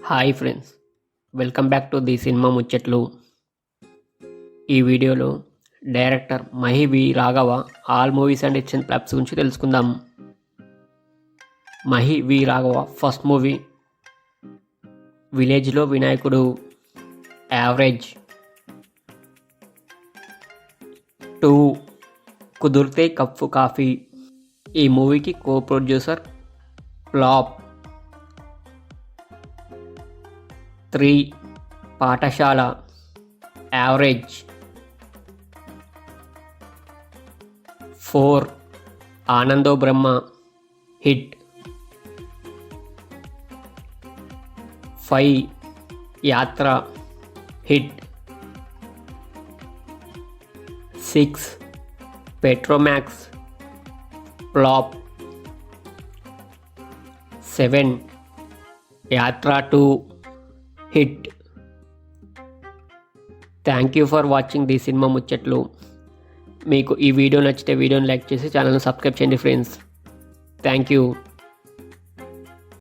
Hi friends, welcome back to the cinema ముచ్చట్లు. ఈ వీడియోలో director Mahi V Raghava all movies and action flops గురించి తెలుసుకుందాం. మహి వి రాఘవ ఫస్ట్ మూవీ విలేజ్లో వినాయకుడు, యావరేజ్. 2 కుదిరితే కప్పు కాఫీ. ఈ మూవీకి కో ప్రొడ్యూసర్, ఫ్లాప్. 3 పాఠశాల, యావరేజ్. 4 ఆనందో బ్రహ్మ, హిట్. 5 యాత్ర, హిట్. 6 Petromax, flop. 7 యాత్ర 2, hit. Thank you for watching the cinema ముచ్చట్లు. మీకు ఈ వీడియో నచ్చితే వీడియోని లైక్ చేసి ఛానల్ని సబ్స్క్రైబ్ చేయండి ఫ్రెండ్స్. Thank you.